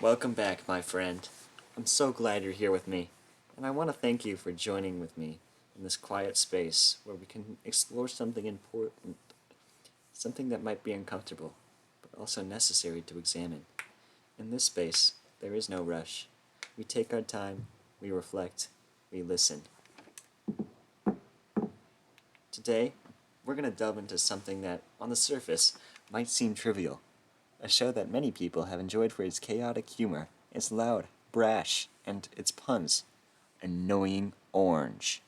Welcome back, my friend. I'm so glad you're here with me, and I want to thank you for joining with me in this quiet space where we can explore something important, something that might be uncomfortable, but also necessary to examine. In this space, there is no rush. We take our time, we reflect, we listen. Today, we're going to delve into something that, on the surface, might seem trivial. A show that many people have enjoyed for its chaotic humor, its loud, brash, and its puns. Annoying Orange.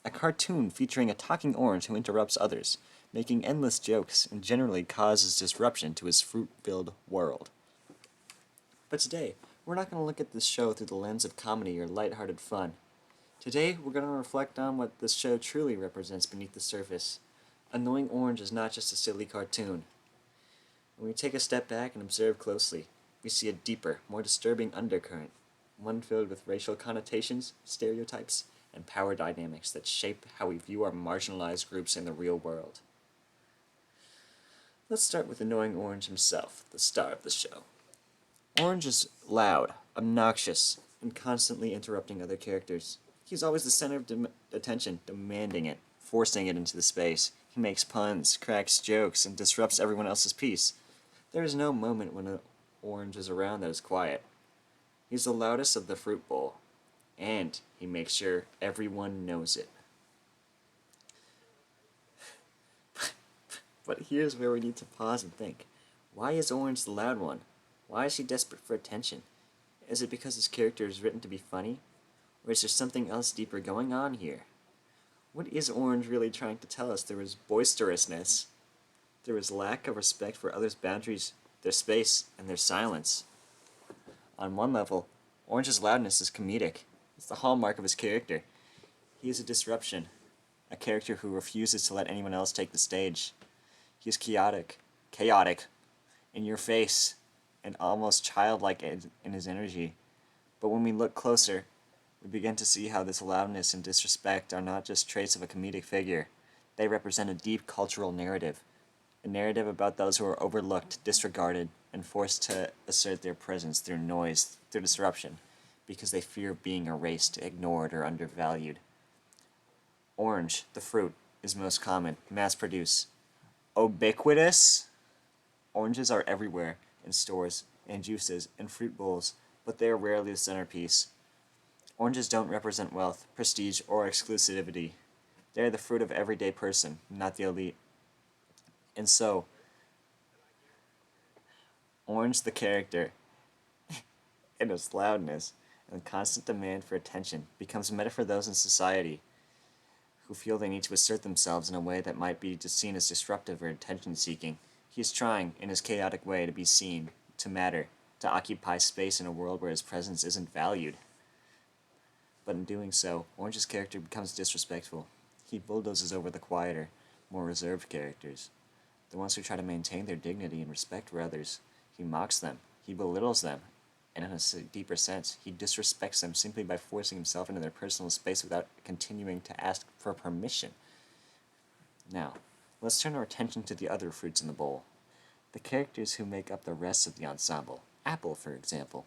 A cartoon featuring a talking orange who interrupts others, making endless jokes and generally causes disruption to his fruit-filled world. But today, we're not going to look at this show through the lens of comedy or lighthearted fun. Today, we're going to reflect on what this show truly represents beneath the surface. Annoying Orange is not just a silly cartoon. When we take a step back and observe closely, we see a deeper, more disturbing undercurrent, one filled with racial connotations, stereotypes, and power dynamics that shape how we view our marginalized groups in the real world. Let's start with Annoying Orange himself, the star of the show. Orange is loud, obnoxious, and constantly interrupting other characters. He's always the center of attention, demanding it, forcing it into the space. He makes puns, cracks jokes, and disrupts everyone else's peace. There is no moment when Orange is around that is quiet. He's the loudest of the fruit bowl, and he makes sure everyone knows it. But here's where we need to pause and think. Why is Orange the loud one? Why is he desperate for attention? Is it because his character is written to be funny? Or is there something else deeper going on here? What is Orange really trying to tell us through his boisterousness, through his lack of respect for others' boundaries, their space, and their silence? On one level, Orange's loudness is comedic. It's the hallmark of his character. He is a disruption, a character who refuses to let anyone else take the stage. He is chaotic, in your face, and almost childlike in his energy. But when we look closer, we begin to see how this loudness and disrespect are not just traits of a comedic figure. They represent a deep cultural narrative, a narrative about those who are overlooked, disregarded, and forced to assert their presence through noise, through disruption, because they fear being erased, ignored, or undervalued. Orange, the fruit, is most common, mass-produced. Ubiquitous? Oranges are everywhere, in stores, in juices, in fruit bowls, but they are rarely the centerpiece. Oranges don't represent wealth, prestige, or exclusivity. They are the fruit of everyday person, not the elite. And so, Orange the character, in its loudness and constant demand for attention, becomes meant for those in society who feel they need to assert themselves in a way that might be seen as disruptive or attention-seeking. He is trying, in his chaotic way, to be seen, to matter, to occupy space in a world where his presence isn't valued. But in doing so, Orange's character becomes disrespectful. He bulldozes over the quieter, more reserved characters, the ones who try to maintain their dignity and respect for others. He mocks them, he belittles them, and in a deeper sense, he disrespects them simply by forcing himself into their personal space without continuing to ask for permission. Now, let's turn our attention to the other fruits in the bowl, the characters who make up the rest of the ensemble. Apple, for example.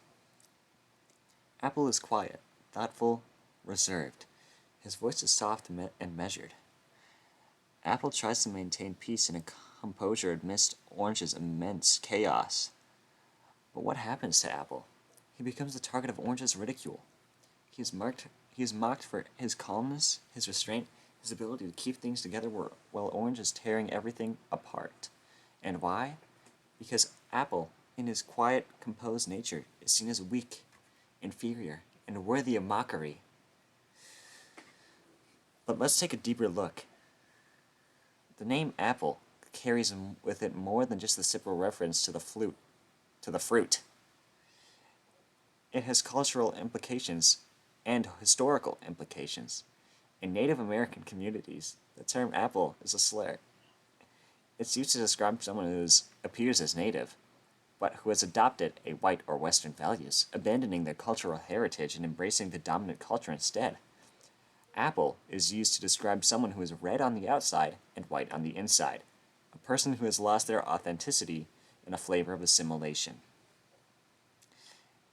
Apple is quiet, thoughtful, reserved. His voice is soft and measured. Apple tries to maintain peace and composure amidst Orange's immense chaos. But what happens to Apple? He becomes the target of Orange's ridicule. He is mocked for his calmness, his restraint, his ability to keep things together while Orange is tearing everything apart. And why? Because Apple, in his quiet, composed nature, is seen as weak, inferior, and worthy of mockery. But let's take a deeper look. The name Apple carries with it more than just the simple reference to the fruit. It has cultural implications and historical implications. In Native American communities, the term apple is a slur. It's used to describe someone who appears as native, but who has adopted a white or Western values, abandoning their cultural heritage and embracing the dominant culture instead. Apple is used to describe someone who is red on the outside and white on the inside, a person who has lost their authenticity in a flavor of assimilation.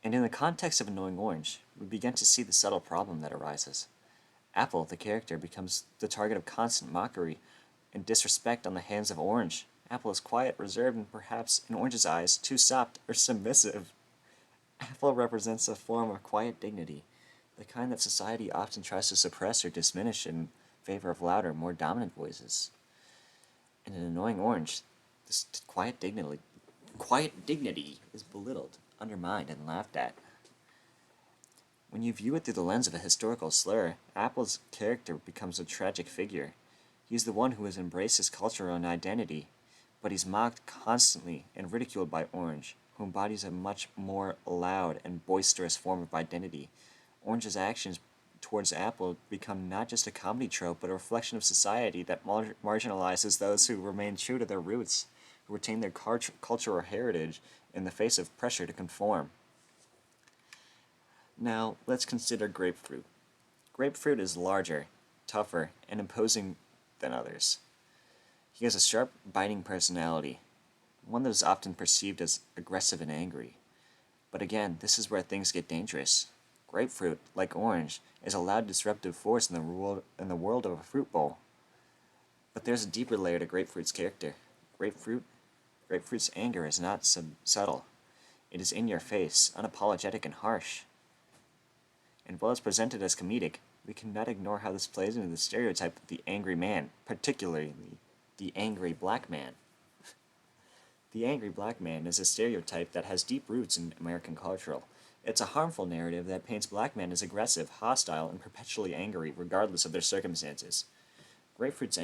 And in the context of Annoying Orange, we begin to see the subtle problem that arises. Apple, the character, becomes the target of constant mockery and disrespect on the hands of Orange. Apple is quiet, reserved, and perhaps, in Orange's eyes, too soft or submissive. Apple represents a form of quiet dignity, the kind that society often tries to suppress or diminish in favor of louder, more dominant voices. In An Annoying Orange, this quiet dignity is belittled, undermined, and laughed at. When you view it through the lens of a historical slur, Apple's character becomes a tragic figure. He's the one who has embraced his culture and identity, but he's mocked constantly and ridiculed by Orange, who embodies a much more loud and boisterous form of identity. Orange's actions towards Apple become not just a comedy trope, but a reflection of society that marginalizes those who remain true to their roots, who retain their cultural heritage in the face of pressure to conform. Now, let's consider Grapefruit. Grapefruit is larger, tougher, and imposing than others. He has a sharp, biting personality, one that is often perceived as aggressive and angry. But again, this is where things get dangerous. Grapefruit, like Orange, is a loud disruptive force in the world of a fruit bowl. But there's a deeper layer to Grapefruit's character. Grapefruit's anger is not subtle. It is in your face, unapologetic, and harsh. And while it's presented as comedic, we cannot ignore how this plays into the stereotype of the angry man, particularly the angry black man. The angry black man is a stereotype that has deep roots in American culture. It's a harmful narrative that paints black men as aggressive, hostile, and perpetually angry, regardless of their circumstances. Grapefruit's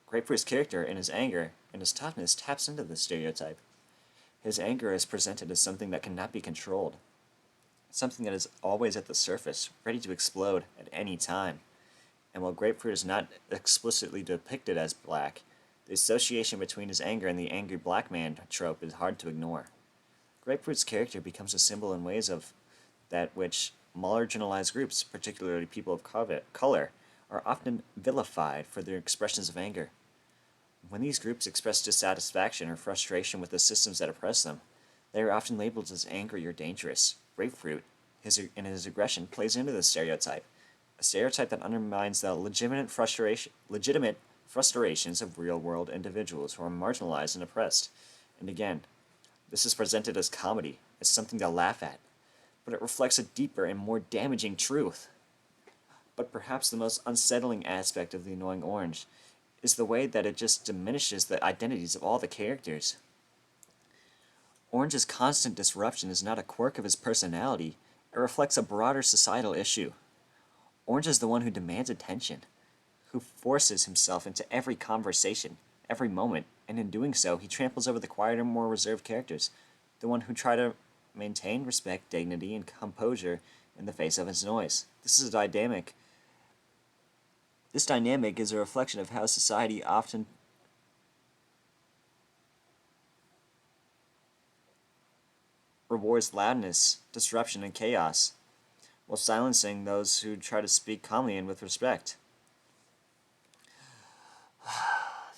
Grapefruit's character, in his anger and his toughness, taps into this stereotype. His anger is presented as something that cannot be controlled, something that is always at the surface, ready to explode at any time. And while Grapefruit is not explicitly depicted as black, the association between his anger and the angry black man trope is hard to ignore. Grapefruit's character becomes a symbol in ways of that which marginalized groups, particularly people of color, are often vilified for their expressions of anger. When these groups express dissatisfaction or frustration with the systems that oppress them, they are often labeled as angry or dangerous. Grapefruit, in his aggression, plays into this stereotype, a stereotype that undermines the legitimate frustrations of real-world individuals who are marginalized and oppressed. And again, this is presented as comedy, as something to laugh at, but it reflects a deeper and more damaging truth. But perhaps the most unsettling aspect of The Annoying Orange is the way that it just diminishes the identities of all the characters. Orange's constant disruption is not a quirk of his personality, it reflects a broader societal issue. Orange is the one who demands attention, who forces himself into every conversation, every moment, and in doing so, he tramples over the quieter, more reserved characters, the one who try to maintain respect, dignity, and composure in the face of his noise. This dynamic is a reflection of how society often rewards loudness, disruption, and chaos, while silencing those who try to speak calmly and with respect.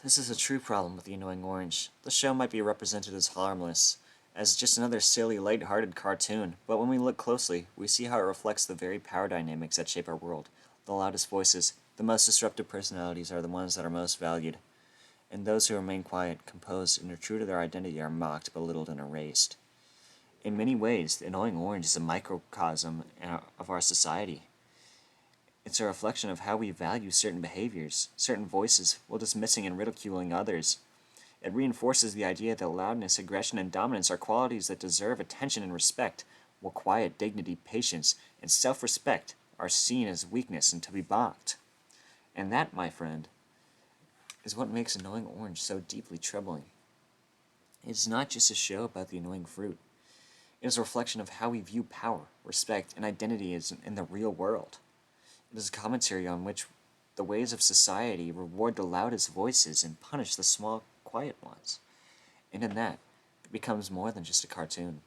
This is a true problem with The Annoying Orange. The show might be represented as harmless, as just another silly, light-hearted cartoon, but when we look closely, we see how it reflects the very power dynamics that shape our world. The loudest voices, the most disruptive personalities are the ones that are most valued, and those who remain quiet, composed, and are true to their identity are mocked, belittled, and erased. In many ways, The Annoying Orange is a microcosm of our society. It's a reflection of how we value certain behaviors, certain voices, while dismissing and ridiculing others. It reinforces the idea that loudness, aggression, and dominance are qualities that deserve attention and respect, while quiet, dignity, patience, and self-respect are seen as weakness and to be mocked. And that, my friend, is what makes Annoying Orange so deeply troubling. It's not just a show about the annoying fruit. It is a reflection of how we view power, respect, and identity in the real world. It is a commentary on which the ways of society reward the loudest voices and punish the small, quiet ones. And in that, it becomes more than just a cartoon.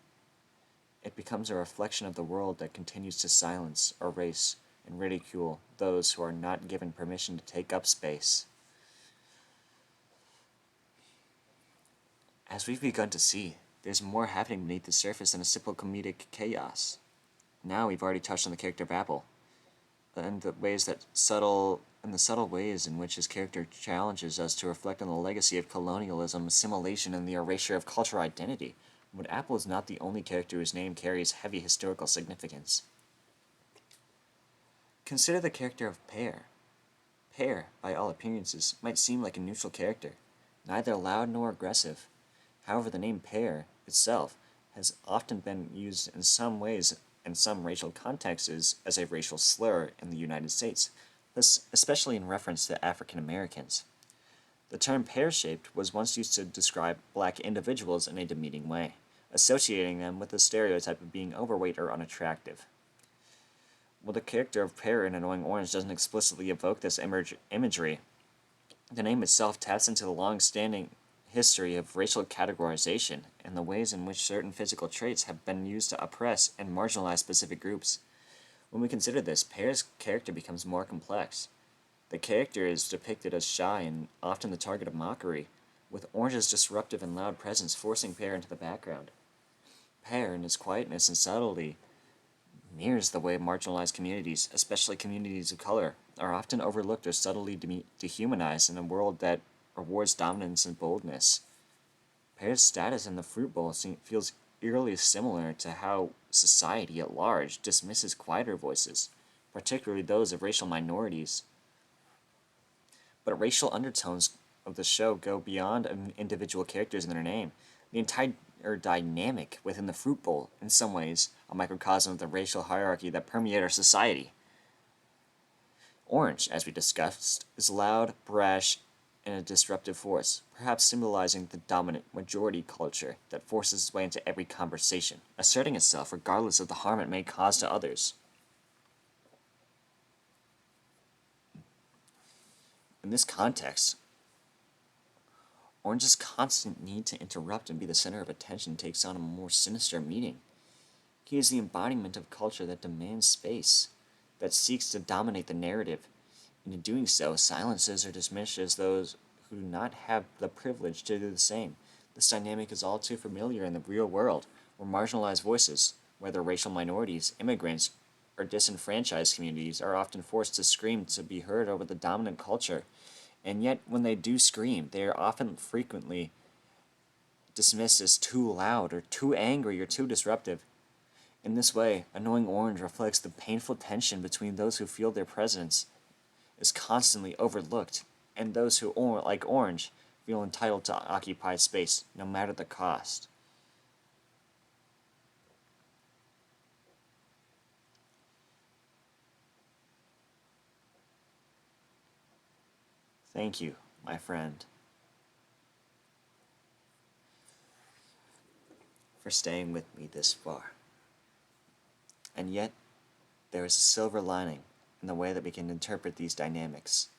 It becomes a reflection of the world that continues to silence, erase, and ridicule those who are not given permission to take up space. As we've begun to see, there's more happening beneath the surface than a simple comedic chaos. Now we've already touched on the character of Apple, and the subtle ways in which his character challenges us to reflect on the legacy of colonialism, assimilation, and the erasure of cultural identity. But Apple is not the only character whose name carries heavy historical significance. Consider the character of Pear. Pear, by all appearances, might seem like a neutral character, neither loud nor aggressive. However, the name Pear itself has often been used in some ways in some racial contexts as a racial slur in the United States, especially in reference to African Americans. The term pear-shaped was once used to describe black individuals in a demeaning way, associating them with the stereotype of being overweight or unattractive. While the character of Pear in Annoying Orange doesn't explicitly evoke this imagery, the name itself taps into the long-standing history of racial categorization and the ways in which certain physical traits have been used to oppress and marginalize specific groups. When we consider this, Pear's character becomes more complex. The character is depicted as shy and often the target of mockery, with Orange's disruptive and loud presence forcing Pear into the background. Pear, in his quietness and subtlety, mirrors the way marginalized communities, especially communities of color, are often overlooked or subtly dehumanized in a world that rewards dominance and boldness. Pear's status in the fruit bowl feels eerily similar to how society at large dismisses quieter voices, particularly those of racial minorities. But racial undertones of the show go beyond individual characters and their name. The entire dynamic within the fruit bowl, in some ways, a microcosm of the racial hierarchy that permeate our society. Orange, as we discussed, is loud, brash, and a disruptive force, perhaps symbolizing the dominant majority culture that forces its way into every conversation, asserting itself regardless of the harm it may cause to others. In this context, Orange's constant need to interrupt and be the center of attention takes on a more sinister meaning. He is the embodiment of culture that demands space, that seeks to dominate the narrative, and in doing so, silences or diminishes those who do not have the privilege to do the same. This dynamic is all too familiar in the real world, where marginalized voices, whether racial minorities, immigrants, or disenfranchised communities, are often forced to scream to be heard over the dominant culture. And yet, when they do scream, they are often frequently dismissed as too loud, or too angry, or too disruptive. In this way, Annoying Orange reflects the painful tension between those who feel their presence is constantly overlooked, and those who, like Orange, feel entitled to occupy space, no matter the cost. Thank you, my friend, for staying with me this far. And yet, there is a silver lining in the way that we can interpret these dynamics.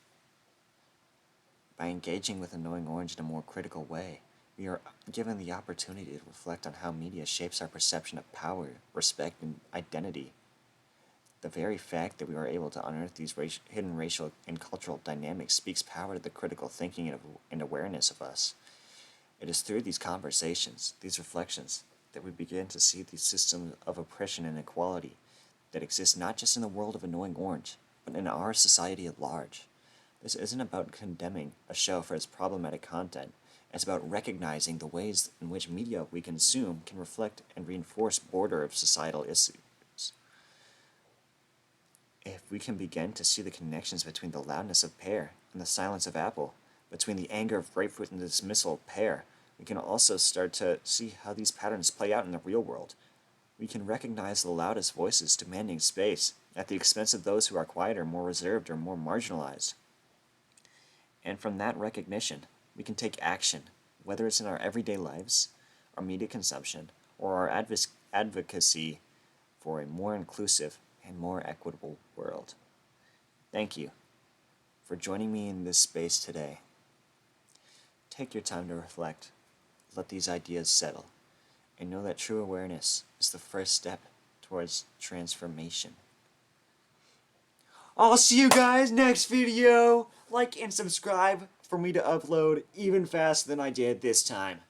By engaging with Annoying Orange in a more critical way, we are given the opportunity to reflect on how media shapes our perception of power, respect, and identity. The very fact that we are able to unearth these hidden racial and cultural dynamics speaks power to the critical thinking and awareness of us. It is through these conversations, these reflections, that we begin to see these systems of oppression and inequality that exist not just in the world of Annoying Orange, but in our society at large. This isn't about condemning a show for its problematic content. It's about recognizing the ways in which media we consume can reflect and reinforce border of societal issues. If we can begin to see the connections between the loudness of Pear and the silence of Apple, between the anger of Grapefruit and the dismissal of Pear, we can also start to see how these patterns play out in the real world. We can recognize the loudest voices demanding space at the expense of those who are quieter, more reserved, or more marginalized. And from that recognition, we can take action, whether it's in our everyday lives, our media consumption, or our advocacy for a more inclusive and more equitable world. Thank you for joining me in this space today. Take your time to reflect, let these ideas settle, and know that true awareness is the first step towards transformation. I'll see you guys next video. Like and subscribe for me to upload even faster than I did this time.